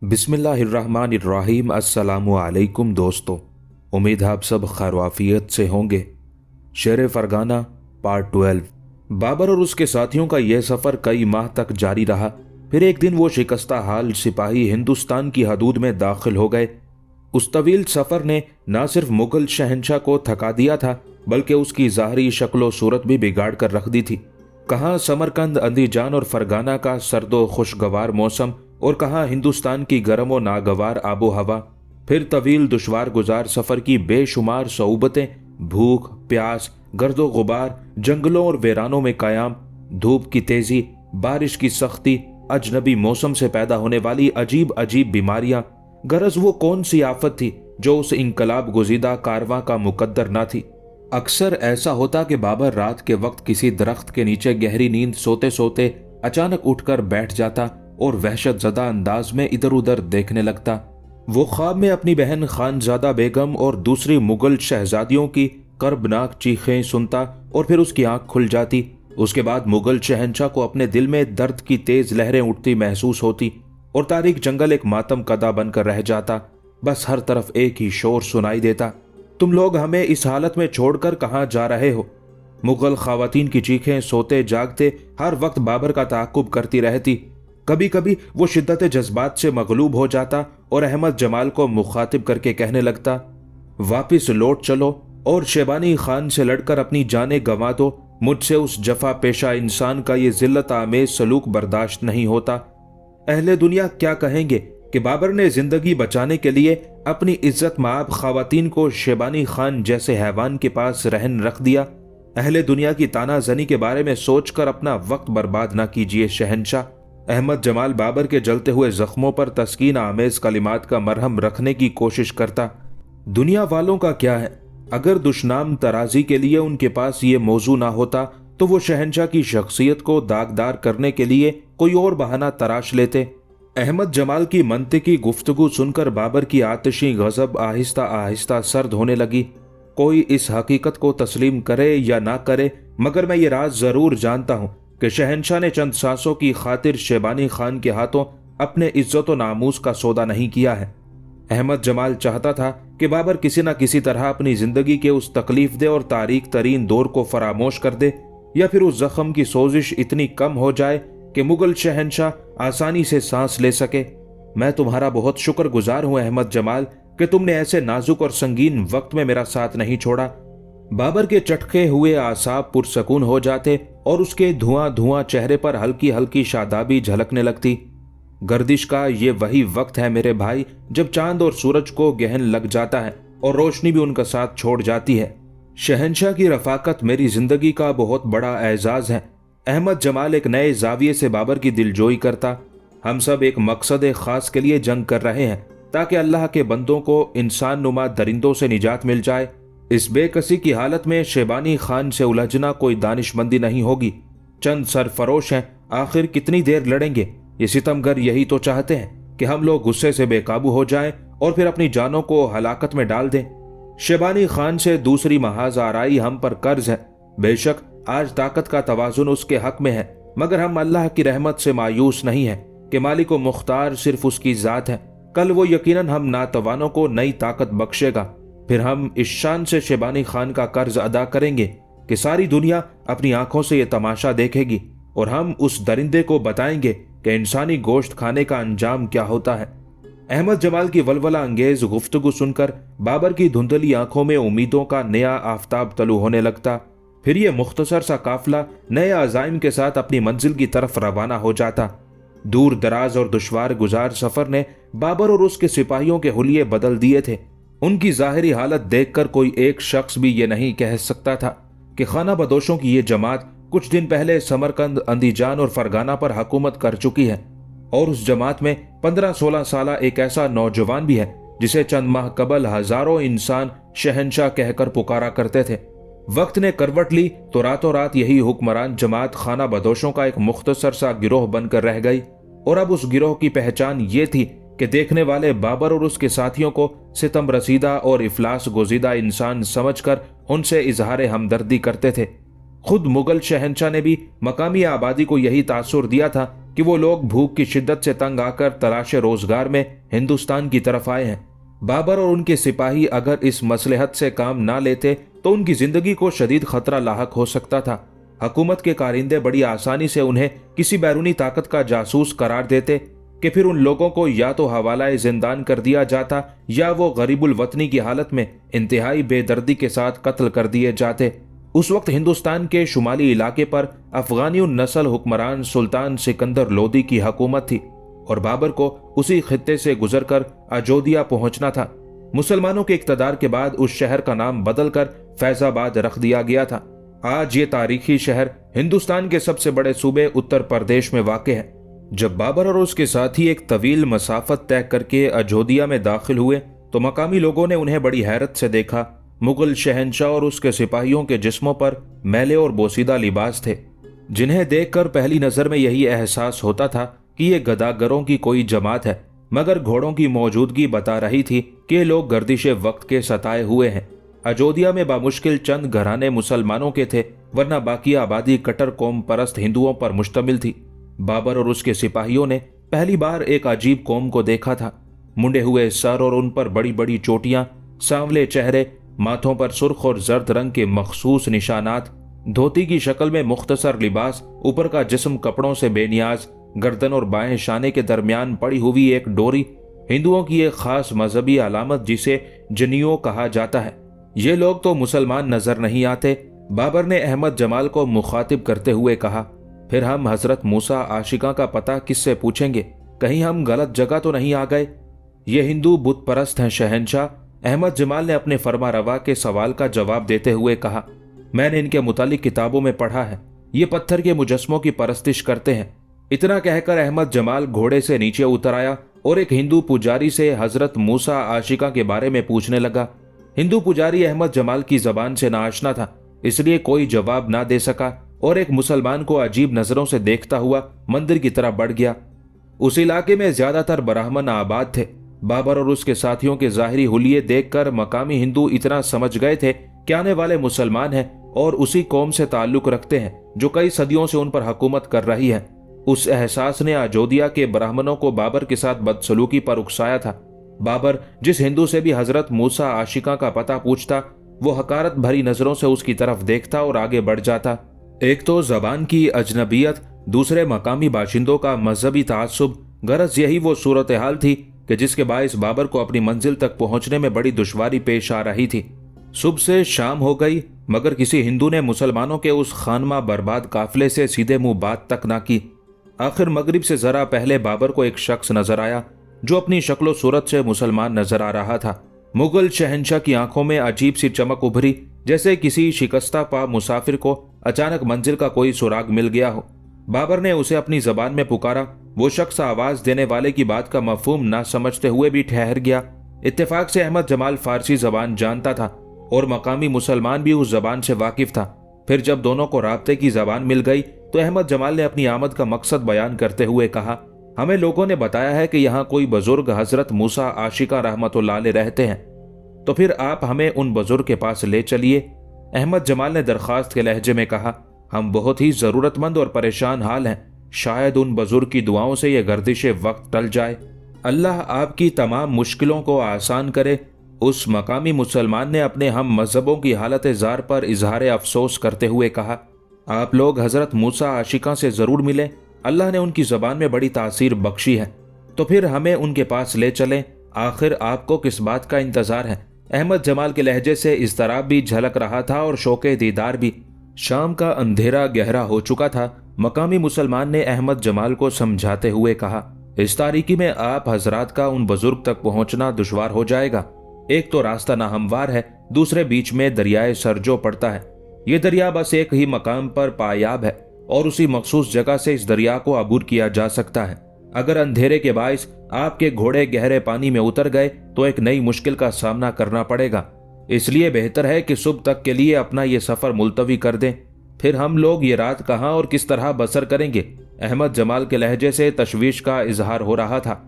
बिस्मिल्लाहिर्रहमानिर्रहीम। अस्सलामु अलैकुम दोस्तों, उम्मीद है आप सब खैर से होंगे। शेर फरगाना पार्ट 12। बाबर और उसके साथियों का यह सफ़र कई माह तक जारी रहा। फिर एक दिन वो शिकस्ता हाल सिपाही हिंदुस्तान की हदूद में दाखिल हो गए। उस तवील सफ़र ने न सिर्फ मुगल शहंशाह को थका दिया था, बल्कि उसकी ज़ाहरी शक्लो सूरत भी बिगाड़ कर रख दी थी। कहाँ समरकंद, अंदीजान और फरगाना का सर्दो खुशगवार मौसम, और कहाँ हिंदुस्तान की गर्म और नागवार आबो हवा। फिर तवील दुश्वार गुजार सफ़र की बेशुमार सऊबतें, भूख प्यास, गर्दो गुबार, जंगलों और वीरानों में कायाम, धूप की तेजी, बारिश की सख्ती, अजनबी मौसम से पैदा होने वाली अजीब अजीब बीमारियां। गरज वो कौन सी आफत थी जो उस इनकलाब गुजीदा कारवां का मुकद्दर ना थी। अक्सर ऐसा होता कि बाबर रात के वक्त किसी दरख्त के नीचे गहरी नींद सोते सोते अचानक उठकर बैठ जाता और वहशत ज़दा अंदाज में इधर उधर देखने लगता। वो ख्वाब में अपनी बहन खानजादा बेगम और दूसरी मुगल शहजादियों की कर्बनाक चीखें सुनता और फिर उसकी आंख खुल जाती। उसके बाद मुगल शहंशाह को अपने दिल में दर्द की तेज लहरें उठती महसूस होती और तारीक जंगल एक मातम कदा बनकर रह जाता। बस हर तरफ एक ही शोर सुनाई देता, तुम लोग हमें इस हालत में छोड़कर कहाँ जा रहे हो। मुगल खवातीन की चीखें सोते जागते हर वक्त बाबर का ताक़ुब करती रहती। कभी कभी वो शिद्दत जज्बात से मगलूब हो जाता और अहमद जमाल को मुखातिब करके कहने लगता, वापिस लौट चलो और शेबानी खान से लड़कर अपनी जानें गंवा दो। मुझसे उस जफा पेशा इंसान का ये जिल्लत आमेज सलूक बर्दाश्त नहीं होता। अहले दुनिया क्या कहेंगे कि बाबर ने जिंदगी बचाने के लिए अपनी इज्जत माब खवातीन को शेबानी खान जैसे हैवान के पास रहन रख दिया। अहले दुनिया की तानाजनी के बारे में सोचकर अपना वक्त बर्बाद न कीजिए शहंशाह। अहमद जमाल बाबर के जलते हुए जख्मों पर तस्कीन आमेज कलिमात का मरहम रखने की कोशिश करता। दुनिया वालों का क्या है, अगर दुश्नाम तराजी के लिए उनके पास ये मौजू ना होता तो वो शहंशाह की शख्सियत को दागदार करने के लिए कोई और बहाना तराश लेते। अहमद जमाल की मंतिकी गुफ्तगू सुनकर बाबर की आतिशी गजब आहिस्ता आहिस्ता सर्द होने लगी। कोई इस हकीकत को तस्लीम करे या ना करे, मगर मैं ये राज जरूर जानता हूँ कि शहंशाह ने चंद सांसों की खातिर शेबानी खान के हाथों अपने इज्जत व नामूस का सौदा नहीं किया है। अहमद जमाल चाहता था कि बाबर किसी न किसी तरह अपनी जिंदगी के उस तकलीफ दे और तारीक तरीन दौर को फरामोश कर दे, या फिर उस जख्म की सोजिश इतनी कम हो जाए कि मुगल शहंशाह आसानी से सांस ले सके। मैं तुम्हारा बहुत शुक्रगुजार हूं अहमद जमाल कि तुमने ऐसे नाजुक और संगीन वक्त में मेरा साथ नहीं छोड़ा। बाबर के चटके हुए आसाब पुरसकून हो जाते और उसके धुआं धुआं चेहरे पर हल्की हल्की शादाबी झलकने लगती। गर्दिश का ये वही वक्त है मेरे भाई जब चांद और सूरज को गहन लग जाता है और रोशनी भी उनका साथ छोड़ जाती है। शहंशाह की रफाकत मेरी जिंदगी का बहुत बड़ा एजाज है। अहमद जमाल एक नए जाविये से बाबर की दिलजोई करता। हम सब एक मकसद खास के लिए जंग कर रहे हैं ताकि अल्लाह के बंदों को इंसान नुमा दरिंदों से निजात मिल जाए। इस बेकसी की हालत में शेबानी खान से उलझना कोई दानिशमंदी नहीं होगी। चंद सरफरोश हैं, आखिर कितनी देर लड़ेंगे। ये सितमगर यही तो चाहते हैं कि हम लोग गुस्से से बेकाबू हो जाएं और फिर अपनी जानों को हलाकत में डाल दें। शेबानी खान से दूसरी महाज आराई हम पर कर्ज है। बेशक आज ताकत का तवाजुन उसके हक में है, मगर हम अल्लाह की रहमत से मायूस नहीं है कि मालिक व मुख्तार सिर्फ उसकी जात है। कल वो यकीनन हम नातवानों को नई ताकत बख्शेगा। फिर हम इस शान से शेबानी खान का कर्ज अदा करेंगे कि सारी दुनिया अपनी आंखों से ये तमाशा देखेगी और हम उस दरिंदे को बताएंगे कि इंसानी गोश्त खाने का अंजाम क्या होता है। अहमद जमाल की वलवला अंगेज गुफ्तगू सुनकर बाबर की धुंधली आंखों में उम्मीदों का नया आफताब तलू होने लगता। फिर ये मुख्तसर सा काफिला नए अज़ाइम के साथ अपनी मंजिल की तरफ रवाना हो जाता। दूर दराज और दुश्वार गुजार सफर ने बाबर और उसके सिपाहियों के हुलिये बदल दिए थे। उनकी जाहिरी हालत देखकर कोई एक शख्स भी ये नहीं कह सकता था कि खाना बदोशों की ये जमात कुछ दिन पहले समरकंद, अंदीजान और फरगाना पर हुकूमत कर चुकी है, और उस जमात में 15-16 साला एक ऐसा नौजवान भी है जिसे चंद माह कबल हजारों इंसान शहंशाह कहकर पुकारा करते थे। वक्त ने करवट ली तो रातों रात यही हुक्मरान जमात खाना बदोशों का एक मुख्तसर सा गिरोह बनकर रह गई, और अब उस गिरोह की पहचान ये थी कि देखने वाले बाबर और उसके साथियों को सितम रसीदा और इफलास गुजीदा इंसान समझकर उनसे इजहार हमदर्दी करते थे। खुद मुगल शहंशाह ने भी मकामी आबादी को यही तासुर दिया था कि वो लोग भूख की शिद्दत से तंग आकर तलाश रोजगार में हिंदुस्तान की तरफ आए हैं। बाबर और उनके सिपाही अगर इस मसलहत से काम ना लेते तो उनकी जिंदगी को शदीद खतरा लाहक हो सकता था। हुकूमत के कारिंदे बड़ी आसानी से उन्हें किसी बैरूनी ताकत का जासूस करार देते कि फिर उन लोगों को या तो हवालाए जिंदान कर दिया जाता या वो गरीबुल वतनी की हालत में इंतहाई बेदर्दी के साथ कत्ल कर दिए जाते। उस वक्त हिंदुस्तान के शुमाली इलाके पर अफगानी नस्ल हुक्मरान सुल्तान सिकंदर लोदी की हुकूमत थी और बाबर को उसी खित्ते से गुजरकर अयोध्या पहुंचना था। मुसलमानों के इक्तदार के बाद उस शहर का नाम बदलकर फैजाबाद रख दिया गया था। आज ये तारीखी शहर हिंदुस्तान के सबसे बड़े सूबे उत्तर प्रदेश में वाक़ है। जब बाबर और उसके साथी एक तवील मसाफत तय करके अयोध्या में दाखिल हुए तो मकामी लोगों ने उन्हें बड़ी हैरत से देखा। मुगल शहंशाह और उसके सिपाहियों के जिस्मों पर मैले और बोसीदा लिबास थे, जिन्हें देखकर पहली नजर में यही एहसास होता था कि ये गदागरों की कोई जमात है, मगर घोड़ों की मौजूदगी बता रही थी कि ये लोग गर्दिशे वक्त के सताए हुए हैं। अयोध्या में बामुश्किल चंद घराने मुसलमानों के थे, वरना बाकी आबादी कट्टर कौम परस्त हिंदुओं पर मुश्तमिल थी। बाबर और उसके सिपाहियों ने पहली बार एक अजीब कौम को देखा था। मुंडे हुए सर और उन पर बड़ी बड़ी चोटियां, सांवले चेहरे, माथों पर सुर्ख और जर्द रंग के मखसूस निशानात, धोती की शक्ल में मुख्तसर लिबास, ऊपर का जिस्म कपड़ों से बेनियाज, गर्दन और बाएं शाने के दरमियान पड़ी हुई एक डोरी, हिंदुओं की एक खास मजहबी अलामत जिसे जनियो कहा जाता है। ये लोग तो मुसलमान नजर नहीं आते। बाबर ने अहमद जमाल को मुखातिब करते हुए कहा, फिर हम हजरत मूसा आशिका का पता किससे पूछेंगे? कहीं हम गलत जगह तो नहीं आ गए? ये हिंदू बुत परस्त हैं शहंशाह। अहमद जमाल ने अपने फरमा रवा के सवाल का जवाब देते हुए कहा, मैंने इनके मुतालिक किताबों में पढ़ा है, ये पत्थर के मुजस्मों की परस्तिश करते हैं। इतना कहकर अहमद जमाल घोड़े से नीचे उतर आया और एक हिंदू पुजारी से हजरत मूसा आशिका के बारे में पूछने लगा। हिंदू पुजारी अहमद जमाल की जबान से नाआशना था, इसलिए कोई जवाब ना दे सका और एक मुसलमान को अजीब नजरों से देखता हुआ मंदिर की तरफ बढ़ गया। उस इलाके में ज्यादातर ब्राह्मण आबाद थे। बाबर और उसके साथियों के जाहिरी हुलिये देखकर मकामी हिंदू इतना समझ गए थे कि आने वाले मुसलमान हैं और उसी कौम से ताल्लुक रखते हैं जो कई सदियों से उन पर हुकूमत कर रही है। उस एहसास ने अयोध्या के ब्राह्मणों को बाबर के साथ बदसलूकी पर उकसाया था। बाबर जिस हिंदू से भी हजरत मूसा आशिका का पता पूछता, वो हकारत भरी नजरों से उसकी तरफ देखता और आगे बढ़ जाता। एक तो जबान की अजनबियत, दूसरे मकामी बाशिंदों का मजहबी तासुब, गरज यही वो सूरत हाल थी कि जिसके बायस बाबर को अपनी मंजिल तक पहुंचने में बड़ी दुश्वारी पेश आ रही थी। सुबह से शाम हो गई, मगर किसी हिंदू ने मुसलमानों के उस खानमा बर्बाद काफिले से सीधे मुंह बात तक ना की। आखिर मगरिब से जरा पहले बाबर को एक शख्स नजर आया जो अपनी शक्लो सूरत से मुसलमान नजर आ रहा था। मुगल शहंशाह की आंखों में अजीब सी चमक उभरी, जैसे किसी शिकस्ता पा मुसाफिर को अचानक मंजिल का कोई सुराग मिल गया हो। बाबर ने उसे अपनी जबान में पुकारा। वो शख्स आवाज देने वाले की बात का मफहूम ना समझते हुए भी ठहर गया। इत्तेफाक से अहमद जमाल फारसी जबान जानता था और मकामी मुसलमान भी उस जबान से वाकिफ था। फिर जब दोनों को राब्ते की जबान मिल गई तो अहमद जमाल ने अपनी आमद का मकसद बयान करते हुए कहा, हमें लोगों ने बताया है कि यहाँ कोई बुजुर्ग हजरत मूसा आशिका रहमतुल्लाह अलैह रहते हैं, तो फिर आप हमें उन बुजुर्ग के पास ले चलिए। अहमद जमाल ने दरखास्त के लहजे में कहा, हम बहुत ही जरूरतमंद और परेशान हाल हैं, शायद उन बुजुर्ग की दुआओं से यह गर्दिश वक्त टल जाए। अल्लाह आपकी तमाम मुश्किलों को आसान करे। उस मकामी मुसलमान ने अपने हम मजहबों की हालत जार पर इजहार अफसोस करते हुए कहा, आप लोग हजरत मूसा आशिका से जरूर मिलें, अल्लाह ने उनकी जबान में बड़ी तासीर बख्शी है, तो फिर हमें उनके पास ले चलें। आखिर आपको किस बात का इंतजार है? अहमद जमाल के लहजे से इज़्तिराब भी झलक रहा था और शौके दीदार भी। शाम का अंधेरा गहरा हो चुका था। मकामी मुसलमान ने अहमद जमाल को समझाते हुए कहा, इस तारीकी में आप हजरात का उन बुजुर्ग तक पहुंचना दुश्वार हो जाएगा। एक तो रास्ता नाहमवार है, दूसरे बीच में दरियाए सरजो पड़ता है। ये दरिया बस एक ही मकाम पर पायाब है और उसी मखसूस जगह से इस दरिया को अबूर किया जा सकता है। अगर अंधेरे के बायस आपके घोड़े गहरे पानी में उतर गए तो एक नई मुश्किल का सामना करना पड़ेगा। इसलिए बेहतर है कि सुबह तक के लिए अपना ये सफर मुलतवी कर दें। फिर हम लोग ये रात कहाँ और किस तरह बसर करेंगे? अहमद जमाल के लहजे से तशवीश का इजहार हो रहा था।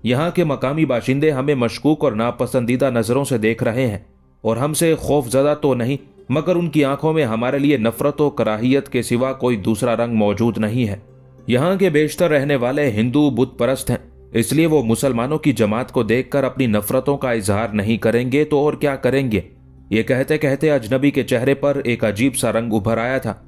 यहाँ के मकामी बाशिंदे हमें मशकूक और नापसंदीदा नजरों से देख रहे हैं और हमसे खौफजदा तो नहीं, मगर उनकी आंखों में हमारे लिए नफरत और कराहियत के सिवा कोई दूसरा रंग मौजूद नहीं है। यहाँ के बेशतर रहने वाले हिंदू बुत परस्त हैं, इसलिए वो मुसलमानों की जमात को देखकर अपनी नफरतों का इजहार नहीं करेंगे तो और क्या करेंगे। ये कहते कहते अजनबी के चेहरे पर एक अजीब सा रंग उभर आया था।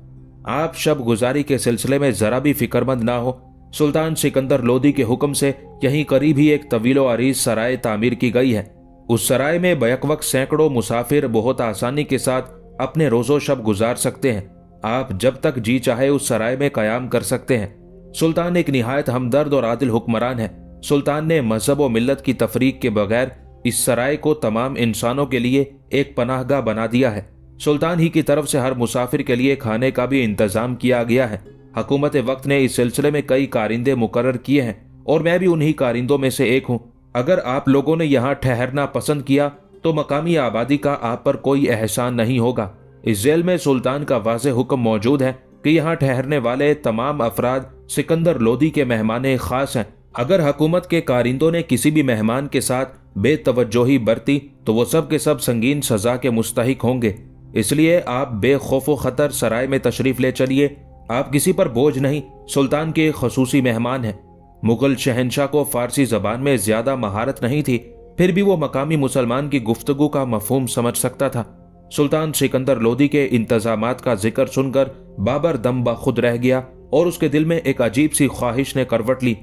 आप शब गुजारी के सिलसिले में जरा भी फिक्रमंद ना हो। सुल्तान सिकंदर लोदी के हुक्म से यहीं करीब ही एक तवीलो अरीज सराय तामीर की गई है। उस सराय में बैक वक्त सैकड़ों मुसाफिर बहुत आसानी के साथ अपने रोजो शब गुजार सकते हैं। आप जब तक जी चाहे उस सराय में कयाम कर सकते हैं। सुल्तान एक निहायत हमदर्द और आदिल हुक्मरान है। सुल्तान ने मजहब और मिल्लत की तफरीक के बगैर इस सराय को तमाम इंसानों के लिए एक पनाहगाह बना दिया है। सुल्तान ही की तरफ से हर मुसाफिर के लिए खाने का भी इंतजाम किया गया है। हुकूमत वक्त ने इस सिलसिले में कई कारिंदे मुकर्रर किए हैं और मैं भी उन्हीं कारिंदों में से एक हूँ। अगर आप लोगों ने यहाँ ठहरना पसंद किया तो मकामी आबादी का आप पर कोई एहसान नहीं होगा। इस जेल में सुल्तान का वाज़ेह हुक्म मौजूद है कि यहाँ ठहरने वाले तमाम अफराद सिकंदर लोदी के मेहमान खास हैं। अगर हुकूमत के कारिंदों ने किसी भी मेहमान के साथ बेतवज्जोही बरती तो वो सब के सब संगीन सजा के मुस्तहिक होंगे। इसलिए आप बेखौफ खतर सराय में तशरीफ ले चलिए। आप किसी पर बोझ नहीं, सुल्तान के खसूसी मेहमान हैं। मुगल शहनशाह को फारसी जबान में ज्यादा महारत नहीं थी, फिर भी वो मकामी मुसलमान की गुफ्तगू का मफहूम समझ सकता था। सुल्तान सिकंदर लोदी के इंतजामात का जिक्र सुनकर बाबर दम बखुद रह गया और उसके दिल में एक अजीब सी ख्वाहिश ने करवट ली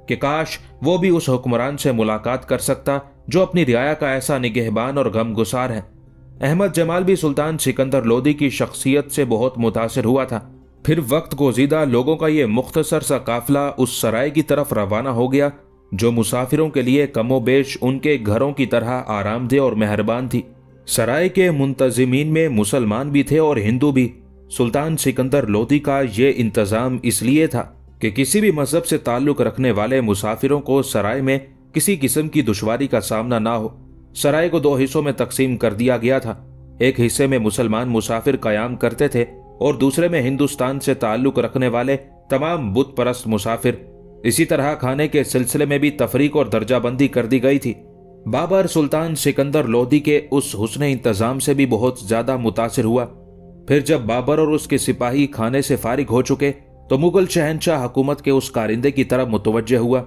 कि काश वो भी उस हुक्मरान से मुलाकात कर सकता जो अपनी रियाया का ऐसा निगहबान और गमगुसार है। अहमद जमाल भी सुल्तान सिकंदर लोदी की शख्सियत से बहुत मुतासिर हुआ था। फिर वक्त गोजीदा लोगों का ये मुख्तसर सा काफिला उस सराय की तरफ रवाना हो गया जो मुसाफिरों के लिए कमोबेश उनके घरों की तरह आरामदेह और मेहरबान थी। सराय के मुंतजिमीन में मुसलमान भी थे और हिंदू भी। सुल्तान सिकंदर लोदी का ये इंतजाम इसलिए था कि किसी भी मजहब से ताल्लुक रखने वाले मुसाफिरों को सराय में किसी किस्म की दुश्वारी का सामना ना हो। सराय को दो हिस्सों में तकसीम कर दिया गया था। एक हिस्से में मुसलमान मुसाफिर कयाम करते थे और दूसरे में हिंदुस्तान से ताल्लुक रखने वाले तमाम बुत परस्त मुसाफिर। इसी तरह खाने के सिलसिले में भी तफरीक और दर्जाबंदी कर दी गई थी। बाबर सुल्तान सिकंदर लोदी के उस हुस्न इंतजाम से भी बहुत ज्यादा मुतासिर हुआ। फिर जब बाबर और उसके सिपाही खाने से फारिग हो चुके तो मुगल शहनशाह हुकूमत के उस कारिंदे की तरफ मुतवज्जे हुआ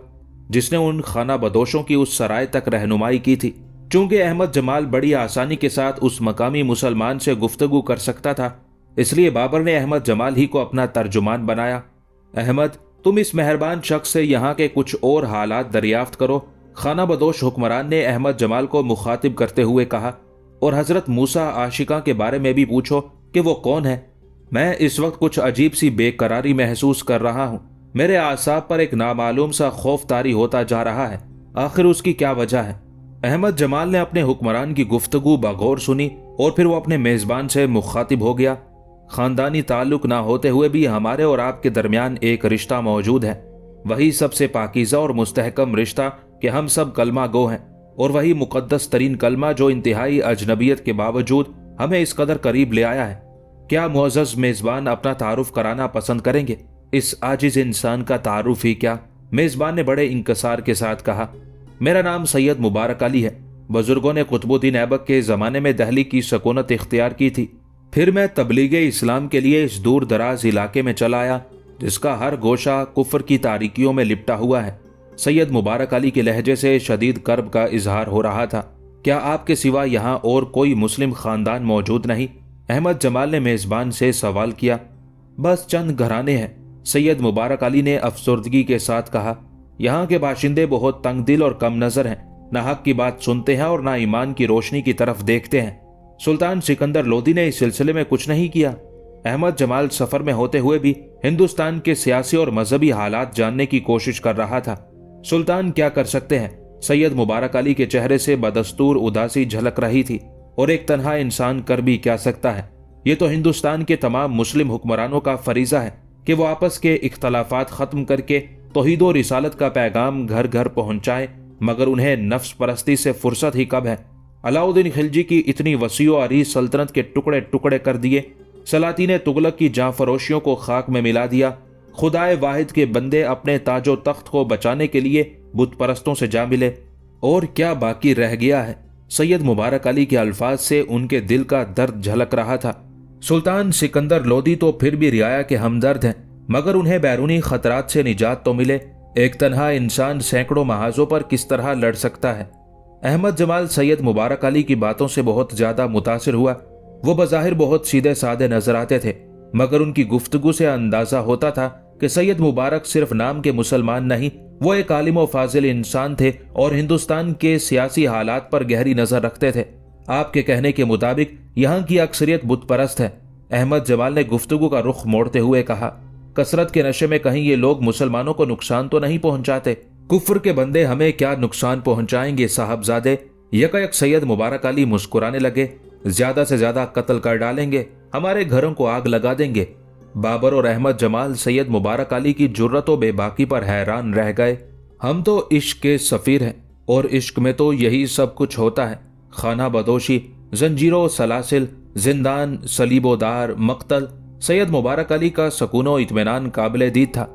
जिसने उन खाना बदोशों की उस सराय तक रहनुमाई की थी। चूंकि अहमद जमाल बड़ी आसानी के साथ उस मकामी मुसलमान से गुफ्तगू कर सकता था, इसलिए बाबर ने अहमद जमाल ही को अपना तर्जुमान बनाया। अहमद, तुम इस मेहरबान शख्स से यहाँ के कुछ और हालात दरियाफ्त करो। खाना बदोश हुक्मरान ने अहमद जमाल को मुखातिब करते हुए कहा, और हजरत मूसा आशिका के बारे में भी पूछो कि वो कौन है। मैं इस वक्त कुछ अजीब सी बेकरारी महसूस कर रहा हूँ। मेरे आसाब पर एक नामालूम सा खौफ तारी होता जा रहा है। आखिर उसकी क्या वजह है? अहमद जमाल ने अपने हुक्मरान की गुफ्तगू बगौर सुनी और फिर वो अपने मेजबान से मुखातिब हो गया। खानदानी ताल्लुक ना होते हुए भी हमारे और आपके दरमियान एक रिश्ता मौजूद है, वही सबसे पाकीज़ा और मुस्तहकम रिश्ता कि हम सब कलमा गो हैं, और वही मुकद्दस तरीन कलमा जो इंतहाई अजनबियत के बावजूद हमें इस कदर करीब ले आया है। क्या मुअज़्ज़ज़ मेज़बान अपना तारुफ कराना पसंद करेंगे? इस आजिज़ इंसान का तारुफ ही क्या? मेज़बान ने बड़े इंकसार के साथ कहा, मेरा नाम सैयद मुबारक अली है। बुजुर्गों ने कुतुबुद्दीन ऐबक के ज़माने में दहली की सकूनत इख्तियार की थी। फिर मैं तबलीग इस्लाम के लिए इस दूर दराज इलाके में चला आया जिसका हर गोशा कुफ्र की तारीकियों में लिपटा हुआ है। सैयद मुबारक अली के लहजे से शदीद कर्ब का इजहार हो रहा था। क्या आपके सिवा यहाँ और कोई मुस्लिम खानदान मौजूद नहीं? अहमद जमाल ने मेज़बान से सवाल किया। बस चंद घराने हैं, सैयद मुबारक अली ने अफसरदगी के साथ कहा। यहाँ के बाशिंदे बहुत तंग दिल और कम नजर हैं, ना हक की बात सुनते हैं और ना ईमान की रोशनी की तरफ देखते हैं। सुल्तान सिकंदर लोदी ने इस सिलसिले में कुछ नहीं किया। अहमद जमाल सफर में होते हुए भी हिंदुस्तान के सियासी और मजहबी हालात जानने की कोशिश कर रहा था। सुल्तान क्या कर सकते हैं? सैयद मुबारक अली के चेहरे से बदस्तूर उदासी झलक रही थी, और एक तन्हा इंसान कर भी क्या सकता है? ये तो हिंदुस्तान के तमाम मुस्लिम हुक्मरानों का फरीजा है कि वो आपस के इख्तलाफात खत्म करके तौहीद और रिसालत का पैगाम घर घर पहुंचाएं, मगर उन्हें नफ्स परस्ती से फुर्सत ही कब है? अलाउद्दीन खिलजी की इतनी वसीओ अरीज सल्तनत के टुकड़े टुकड़े कर दिए। सलातीन तुगलक की जाफरोशियों को खाक में मिला दिया। खुदाए वाहिद के बंदे अपने ताजो तख्त को बचाने के लिए बुत परस्तों से जा मिले। और क्या बाकी रह गया है? सैयद मुबारक अली के अल्फाज से उनके दिल का दर्द झलक रहा था। सुल्तान सिकंदर लोदी तो फिर भी रियाया के हमदर्द हैं, मगर उन्हें बैरूनी खतरात से निजात तो मिले। एक तन्हा इंसान सैकड़ों महाजों पर किस तरह लड़ सकता है। अहमद जमाल सैयद मुबारक अली की बातों से बहुत ज्यादा मुतासिर हुआ। वो बज़ाहिर बहुत सीधे साधे नजर आते थे, मगर उनकी गुफ्तगू से अंदाजा होता था कि सैयद मुबारक सिर्फ नाम के मुसलमान नहीं, वो एक आलिम व फाजिल इंसान थे और हिंदुस्तान के सियासी हालात पर गहरी नजर रखते थे। आपके कहने के मुताबिक यहाँ की अक्सरियत बुत परस्त है। अहमद जमाल ने गुफ्तगू का रुख मोड़ते हुए कहा, कसरत के नशे में कहीं ये लोग मुसलमानों को नुकसान तो नहीं पहुंचाते? कुफ्र के बंदे हमें क्या नुकसान पहुंचाएंगे साहबजादे? यकायक सैयद मुबारक अली मुस्कुराने लगे। ज्यादा से ज्यादा कत्ल कर डालेंगे, हमारे घरों को आग लगा देंगे। बाबर और अहमद जमाल सैयद मुबारक अली की जुर्रत व बेबाकी पर हैरान रह गए। हम तो इश्क के सफीर हैं और इश्क में तो यही सब कुछ होता है। खाना बदोशी, जंजीरों, सलासिल, जिंदान, सलीबोदार, मक्तल। सैयद मुबारक अली का सकूनो इत्मीनान काबिल दीद था।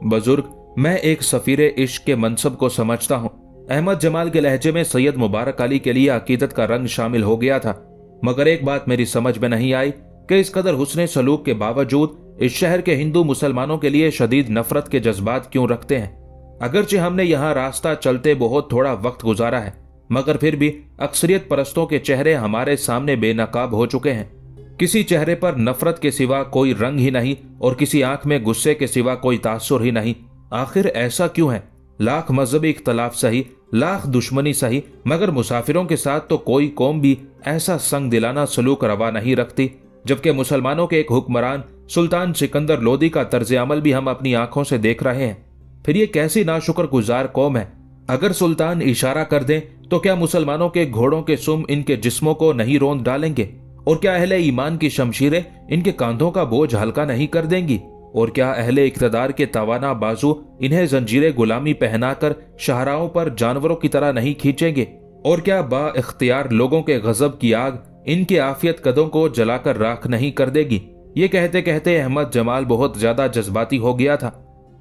बुजुर्ग, मैं एक सफीरे इश्क के मनसब को समझता हूँ। अहमद जमाल के लहजे में सैयद मुबारक अली के लिए अकीदत का रंग शामिल हो गया था। मगर एक बात मेरी समझ में नहीं आई कि इस कदर हुस्ने सलूक के बावजूद इस शहर के हिंदू मुसलमानों के लिए शदीद नफरत के जज्बात क्यों रखते हैं। अगरचे हमने यहाँ रास्ता चलते बहुत थोड़ा वक्त गुजारा है, मगर फिर भी अक्सरियत परस्तों के चेहरे हमारे सामने बेनकाब हो चुके हैं। किसी चेहरे पर नफरत के सिवा कोई रंग ही नहीं और किसी आंख में गुस्से के सिवा कोई तासुर ही नहीं। आखिर ऐसा क्यों है? लाख मजहबी इख्तलाफ सही, लाख दुश्मनी सही, मगर मुसाफिरों के साथ तो कोई कौम भी ऐसा संग दिलाना सलूक रवा नहीं रखती। जबकि मुसलमानों के एक हुक्मरान सुल्तान सिकंदर लोदी का तर्ज अमल भी हम अपनी आंखों से देख रहे हैं। फिर ये कैसी नाशुक्र गुजार कौम है। अगर सुल्तान इशारा कर दें तो क्या मुसलमानों के घोड़ों के सुम इनके जिस्मों को नहीं रोंद डालेंगे? और क्या अहले ईमान की शमशीरें इनके कांधों का बोझ हल्का नहीं कर देंगी? और क्या अहले इख्तदार के तवाना बाजू इन्हें जंजीरे गुलामी पहनाकर शाहराहों पर जानवरों की तरह नहीं खींचेंगे? और क्या बा इख्तियार लोगों के गजब की आग इनके आफियत कदों को जलाकर राख नहीं कर देगी? ये कहते कहते अहमद जमाल बहुत ज्यादा जज्बाती हो गया था।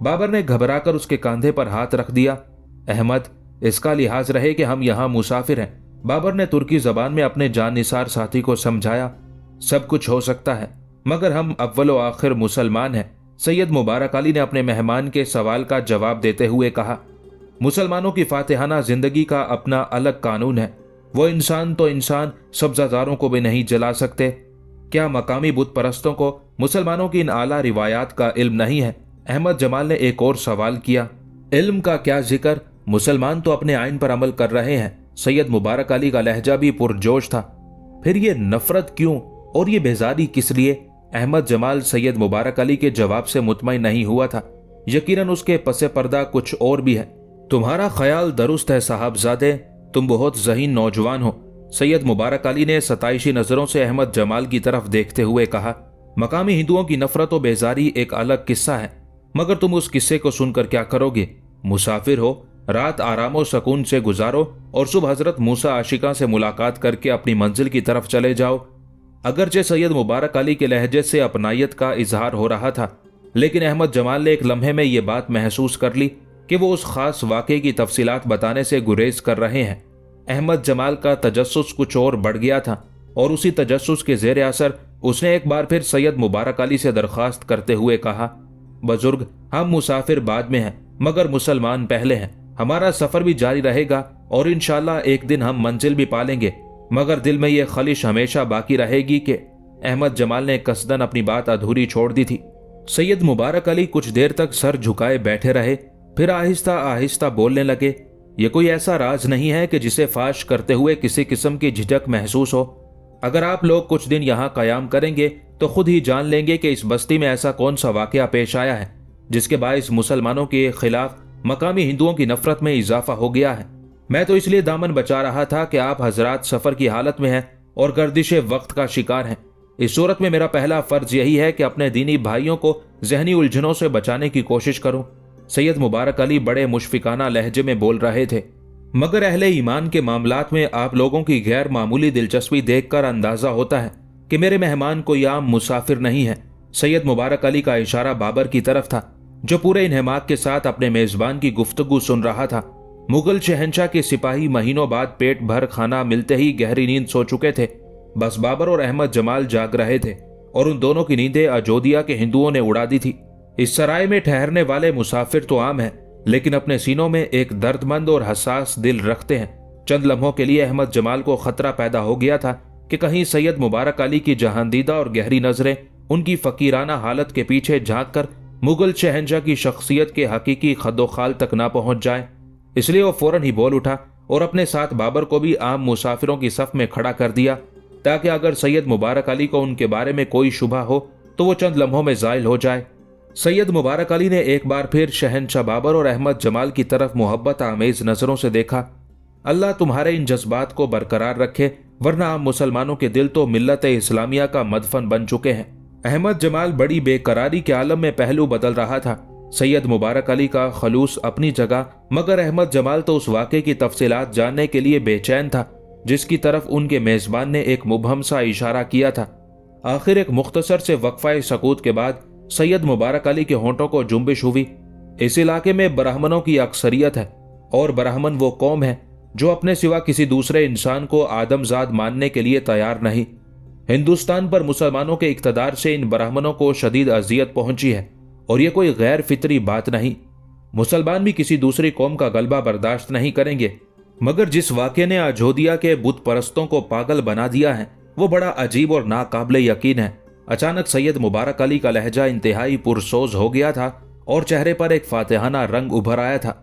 बाबर ने घबराकर उसके कंधे पर हाथ रख दिया। अहमद, इसका लिहाज रहे कि हम यहाँ मुसाफिर हैं। बाबर ने तुर्की जबान में अपने जानिसार साथी को समझाया। सब कुछ हो सकता है, मगर हम अव्वलो आखिर मुसलमान हैं। सैयद मुबारक अली ने अपने मेहमान के सवाल का जवाब देते हुए कहा, मुसलमानों की फातिहाना जिंदगी का अपना अलग कानून है। वो इंसान तो इंसान सब्जादारों को भी नहीं जला सकते। क्या मकामी बुत परस्तों को मुसलमानों की इन आला रिवायात का इल्म नहीं है? अहमद जमाल ने एक और सवाल किया। इल्म का क्या जिक्र, मुसलमान तो अपने आइन पर अमल कर रहे हैं। सैयद मुबारक अली का लहजा भी पुरजोश था। फिर ये नफरत क्यों और ये बेजारी किस लिए? अहमद जमाल सैयद मुबारक अली के जवाब से मुतमईन नहीं हुआ था। यकीनन उसके पसे पर्दा कुछ और भी है। तुम्हारा ख्याल दुरुस्त है साहबजादे, तुम बहुत ज़हीन नौजवान हो। सैयद मुबारक अली ने सताइशी नजरों से अहमद जमाल की तरफ देखते हुए कहा, मकामी हिंदुओं की नफरत व बेजारी एक अलग किस्सा है, मगर तुम उस किस्से को सुनकर क्या करोगे? मुसाफिर हो, रात आराम सुकून से गुजारो और सुबह हजरत मूसा आशिका से मुलाकात करके अपनी मंजिल की तरफ चले जाओ। अगरचे सैयद मुबारक अली के लहजे से अपनायत का इजहार हो रहा था, लेकिन अहमद जमाल ने एक लम्हे में ये बात महसूस कर ली कि वो उस खास वाक़े की तफसीलात बताने से गुरेज कर रहे हैं। अहमद जमाल का तजस्सुस कुछ और बढ़ गया था और उसी तजस्सुस के ज़ेर असर उसने एक बार फिर सैयद मुबारक अली से दरख्वास्त करते हुए कहा, बुजुर्ग, हम मुसाफिर बाद में हैं, मगर मुसलमान पहले हैं। हमारा सफ़र भी जारी रहेगा और इंशाअल्लाह एक दिन हम मंजिल भी पालेंगे, मगर दिल में यह खलिश हमेशा बाकी रहेगी कि। अहमद जमाल ने कसदन अपनी बात अधूरी छोड़ दी थी। सैयद मुबारक अली कुछ देर तक सर झुकाए बैठे रहे, फिर आहिस्ता आहिस्ता बोलने लगे। ये कोई ऐसा राज नहीं है कि जिसे फाश करते हुए किसी किस्म की झिझक महसूस हो। अगर आप लोग कुछ दिन यहाँ कयाम करेंगे तो खुद ही जान लेंगे कि इस बस्ती में ऐसा कौन सा वाकया पेश आया है जिसके बाइस मुसलमानों के खिलाफ मकामी हिंदुओं की नफरत में इजाफा हो गया है। मैं तो इसलिए दामन बचा रहा था कि आप हजरात सफर की हालत में हैं और गर्दिश वक्त का शिकार हैं। इस सूरत में मेरा पहला फर्ज यही है कि अपने दीनी भाइयों को जहनी उलझनों से बचाने की कोशिश करूं। सैयद मुबारक अली बड़े मुशफिकाना लहजे में बोल रहे थे, मगर अहले ईमान के मामलात में आप लोगों की गैर मामूली दिलचस्पी देखकर अंदाजा होता है कि मेरे मेहमान कोई आम मुसाफिर नहीं है। सैयद मुबारक अली का इशारा बाबर की तरफ था, जो पूरे इन्हमाक के साथ अपने मेजबान की गुफ्तगू सुन रहा था। मुगल शहंशाह के सिपाही महीनों बाद पेट भर खाना मिलते ही गहरी नींद सो चुके थे। बस बाबर और अहमद जमाल जाग रहे थे और उन दोनों की नींदें अयोध्या के हिंदुओं ने उड़ा दी थी। इस सराय में ठहरने वाले मुसाफिर तो आम हैं, लेकिन अपने सीनों में एक दर्दमंद और हसास दिल रखते हैं। चंद लम्हों के लिए अहमद जमाल को खतरा पैदा हो गया था कि कहीं सैयद मुबारक अली की जहांदीदा और गहरी नजरें उनकी फकीराना हालत के पीछे झांक कर मुगल शहंशाह की शख्सियत के हकीकी खद्दोखाल तक ना पहुंच जाए। इसलिए वो फौरन ही बोल उठा और अपने साथ बाबर को भी आम मुसाफिरों की सफ में खड़ा कर दिया, ताकि अगर सैयद मुबारक अली को उनके बारे में कोई शुबा हो तो वो चंद लम्हों में जायल हो जाए। सैयद मुबारक अली ने एक बार फिर शहंशाह बाबर और अहमद जमाल की तरफ मोहब्बत आमेज नजरों से देखा। अल्लाह तुम्हारे इन जज्बात को बरकरार रखे, वरना आम मुसलमानों के दिल तो मिल्लत इस्लामिया का मदफन बन चुके हैं। अहमद जमाल बड़ी बेकरारी के आलम में पहलू बदल रहा था। सैयद मुबारक अली का खलूस अपनी जगह, मगर अहमद जमाल तो उस वाक़े की तफसीलात जानने के लिए बेचैन था जिसकी तरफ उनके मेजबान ने एक मुबहम सा इशारा किया था। आखिर एक मुख्तसर से वक्फा सकूत के बाद सैयद मुबारक अली के होंठों को जुम्बिश हुई। इस इलाके में ब्राह्मणों की अक्सरियत है और ब्राह्मण वो कौम है जो अपने सिवा किसी दूसरे इंसान को आदमजाद मानने के लिए तैयार नहीं। हिंदुस्तान पर मुसलमानों के इक्तदार से इन ब्राह्मणों को शदीद अजियत पहुंची है और यह कोई गैर फितरी बात नहीं। मुसलमान भी किसी दूसरी कौम का गलबा बर्दाश्त नहीं करेंगे, मगर जिस वाक़े ने अयोध्या के बुत परस्तों को पागल बना दिया है वो बड़ा अजीब और नाकाबिले यकीन है। अचानक सैयद मुबारक अली का लहजा इंतहाई पुरसोज हो गया था और चेहरे पर एक फातिहाना रंग उभर आया था।